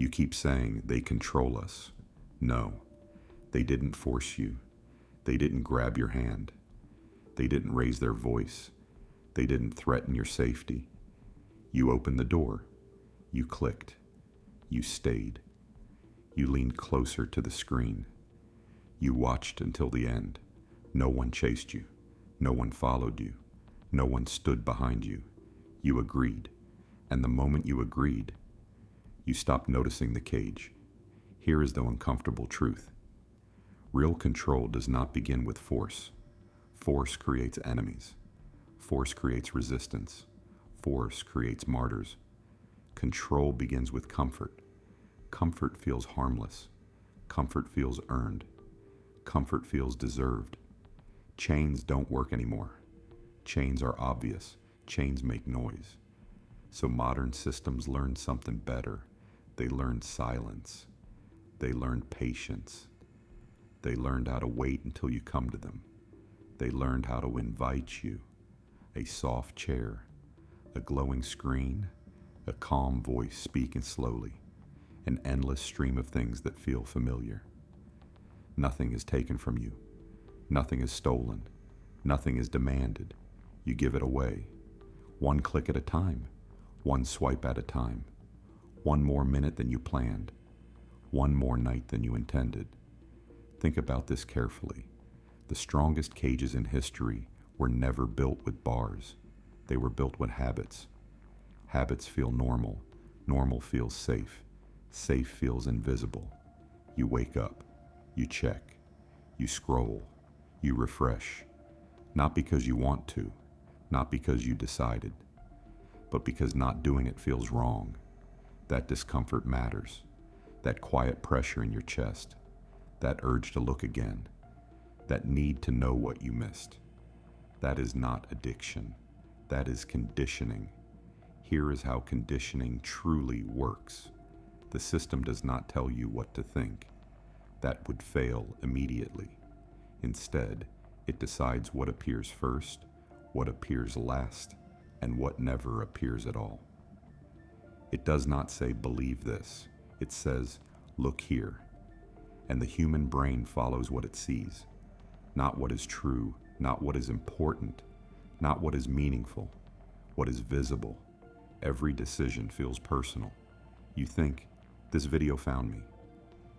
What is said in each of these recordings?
You keep saying they control us. No, they didn't force you. They didn't grab your hand. They didn't raise their voice. They didn't threaten your safety. You opened the door. You clicked. You stayed. You leaned closer to the screen. You watched until the end. No one chased you. No one followed you. No one stood behind you. You agreed. And the moment you agreed, you stopped noticing the cage. Here is the uncomfortable truth. Real control does not begin with force. Force creates enemies. Force creates resistance. Force creates martyrs. Control begins with comfort. Comfort feels harmless. Comfort feels earned. Comfort feels deserved. Chains don't work anymore. Chains are obvious. Chains make noise. So modern systems learned something better. They learned silence. They learned patience. They learned how to wait until you come to them. They learned how to invite you. A soft chair, a glowing screen, a calm voice speaking slowly, an endless stream of things that feel familiar. Nothing is taken from you. Nothing is stolen. Nothing is demanded. You give it away. One click at a time. One swipe at a time. One more minute than you planned. One more night than you intended. Think about this carefully. The strongest cages in history were never built with bars. They were built with habits. Habits feel normal. Normal feels safe. Safe feels invisible. You wake up. You check. You scroll. You refresh. Not because you want to. Not because you decided. But because not doing it feels wrong. That discomfort matters. That quiet pressure in your chest. That urge to look again. That need to know what you missed. That is not addiction. That is conditioning. Here is how conditioning truly works. The system does not tell you what to think. That would fail immediately. Instead, it decides what appears first, what appears last, and what never appears at all. It does not say, believe this. It says, look here. And the human brain follows what it sees. Not what is true, not what is important, not what is meaningful, what is visible. Every decision feels personal. You think, this video found me.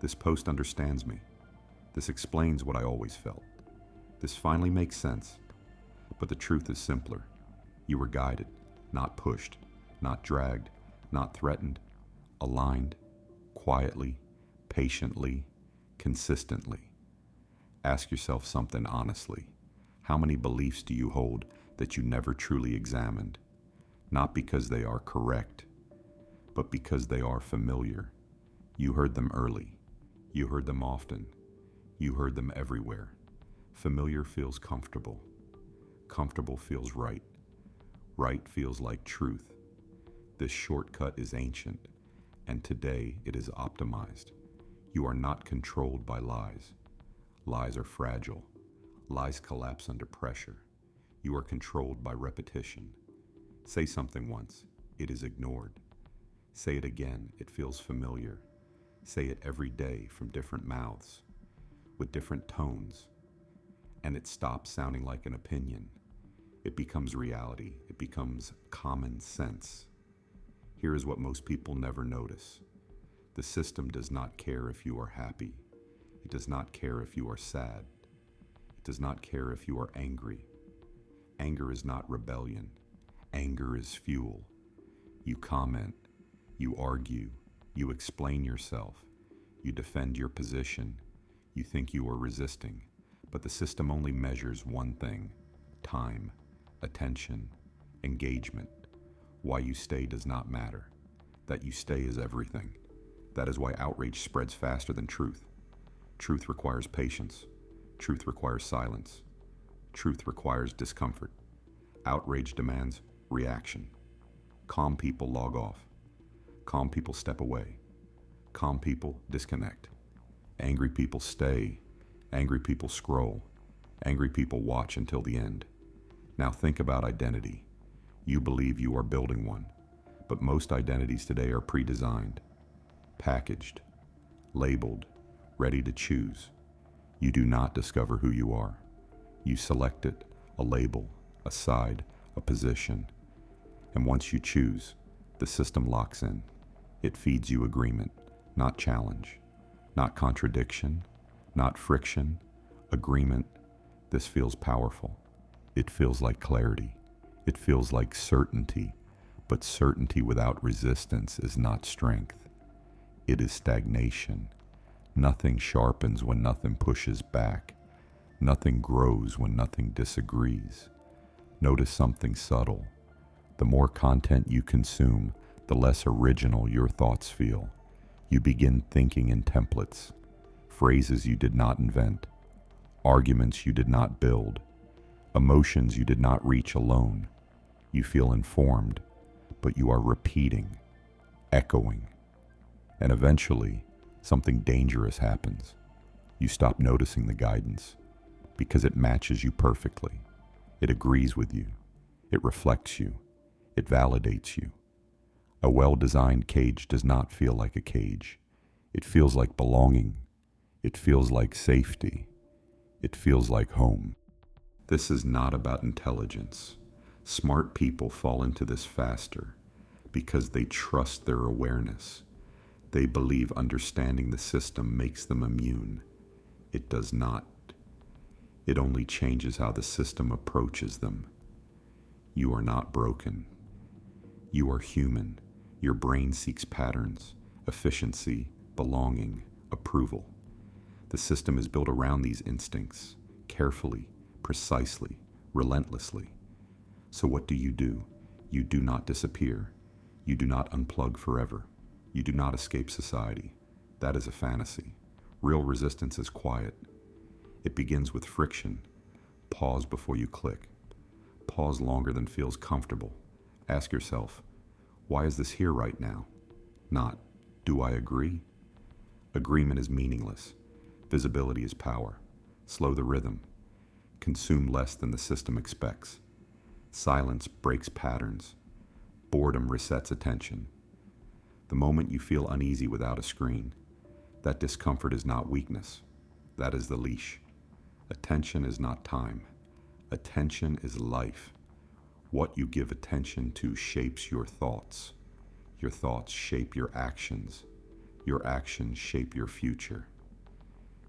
This post understands me. This explains what I always felt. This finally makes sense. But the truth is simpler. You were guided, not pushed, not dragged, not threatened, aligned, quietly, patiently, consistently. Ask yourself something honestly. How many beliefs do you hold that you never truly examined? Not because they are correct, but because they are familiar. You heard them early. You heard them often. You heard them everywhere. Familiar feels comfortable. Comfortable feels right. Right feels like truth. This shortcut is ancient, and today it is optimized. You are not controlled by lies. Lies are fragile. Lies collapse under pressure. You are controlled by repetition. Say something once, it is ignored. Say it again, it feels familiar. Say it every day from different mouths, with different tones, and it stops sounding like an opinion. It becomes reality. It becomes common sense. Here is what most people never notice. The system does not care if you are happy. It does not care if you are sad. It does not care if you are angry. Anger is not rebellion. Anger is fuel. You comment, you argue, you explain yourself, you defend your position, you think you are resisting, but the system only measures one thing: time, attention, engagement. Why you stay does not matter. That you stay is everything. That is why outrage spreads faster than truth. Truth requires patience. Truth requires silence. Truth requires discomfort. Outrage demands reaction. Calm people log off. Calm people step away. Calm people disconnect. Angry people stay. Angry people scroll. Angry people watch until the end. Now think about identity. You believe you are building one, but most identities today are pre-designed. packaged, labeled, ready to choose. You do not discover who you are. You select it, a label, a side, a position. And once you choose, the system locks in. It feeds you agreement, not challenge, not contradiction, not friction. Agreement. This feels powerful. It feels like clarity. It feels like certainty. But certainty without resistance is not strength. It is stagnation. Nothing sharpens when nothing pushes back. Nothing grows when nothing disagrees. Notice something subtle. The more content you consume, the less original your thoughts feel. You begin thinking in templates, phrases you did not invent, arguments you did not build, emotions you did not reach alone. You feel informed, but you are repeating, echoing. And eventually, something dangerous happens. You stop noticing the guidance because it matches you perfectly. It agrees with you. It reflects you. It validates you. A well-designed cage does not feel like a cage. It feels like belonging. It feels like safety. It feels like home. This is not about intelligence. Smart people fall into this faster because they trust their awareness. They believe understanding the system makes them immune. It does not. It only changes how the system approaches them. You are not broken. You are human. Your brain seeks patterns, efficiency, belonging, approval. The system is built around these instincts, carefully, precisely, relentlessly. So what do? You do not disappear. You do not unplug forever. You do not escape society. That is a fantasy. Real resistance is quiet. It begins with friction. Pause before you click. Pause longer than feels comfortable. Ask yourself, why is this here right now? Not, do I agree? Agreement is meaningless. Visibility is power. Slow the rhythm. Consume less than the system expects. Silence breaks patterns. Boredom resets attention. The moment you feel uneasy without a screen, that discomfort is not weakness. That is the leash. Attention is not time. Attention is life. What you give attention to shapes your thoughts. Your thoughts shape your actions. Your actions shape your future.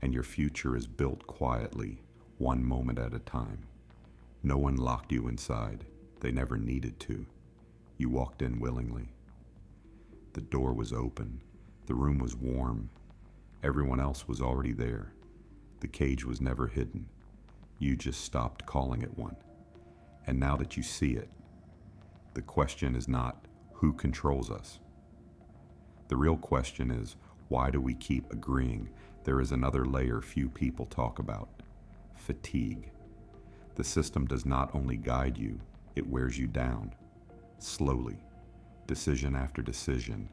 And your future is built quietly, one moment at a time. No one locked you inside. They never needed to. You walked in willingly. The door was open. The room was warm. Everyone else was already there. The cage was never hidden. You just stopped calling it one. And now that you see it, the question is not who controls us. The real question is, why do we keep agreeing? There is another layer few people talk about: fatigue. The system does not only guide you, it wears you down. Slowly, decision after decision,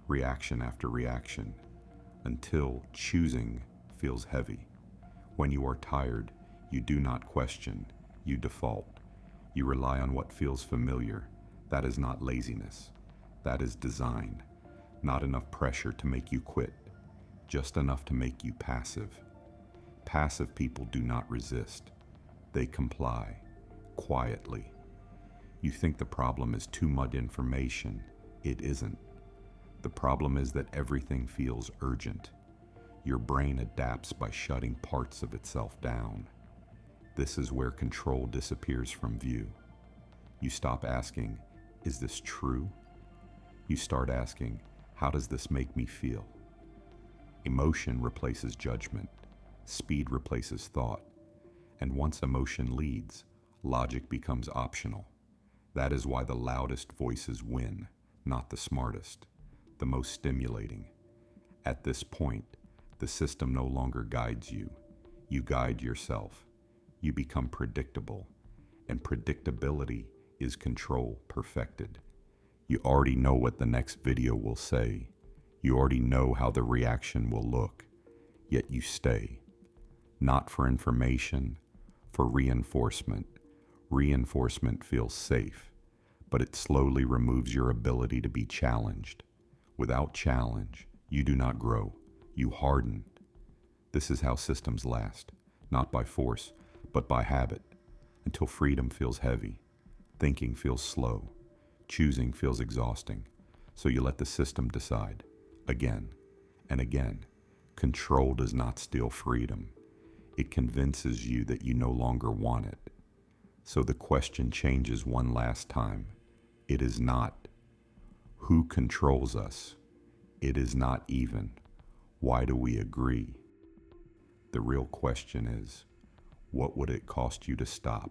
reaction after reaction, until choosing feels heavy. When you are tired, you do not question, you default. You rely on what feels familiar. That is not laziness. That is design. Not enough pressure to make you quit, just enough to make you passive. Passive people do not resist. They comply, quietly. You think the problem is too much information. It isn't. The problem is that everything feels urgent. Your brain adapts by shutting parts of itself down. This is where control disappears from view. You stop asking, is this true? You start asking, how does this make me feel? Emotion replaces judgment. Speed replaces thought. And once emotion leads, logic becomes optional. That is why the loudest voices win, not the smartest, the most stimulating. At this point, the system no longer guides you. You guide yourself. You become predictable. And predictability is control perfected. You already know what the next video will say. You already know how the reaction will look. Yet you stay. Not for information, for reinforcement. Reinforcement feels safe, but it slowly removes your ability to be challenged. Without challenge, You do not grow. You harden. This is how systems last, not by force, but by habit, until freedom feels heavy, thinking feels slow, choosing feels exhausting. So you let the system decide, again and again. Control does not steal freedom. It convinces you that you no longer want it. So the question changes one last time. It is not, who controls us? It is not even, why do we agree? The real question is, what would it cost you to stop?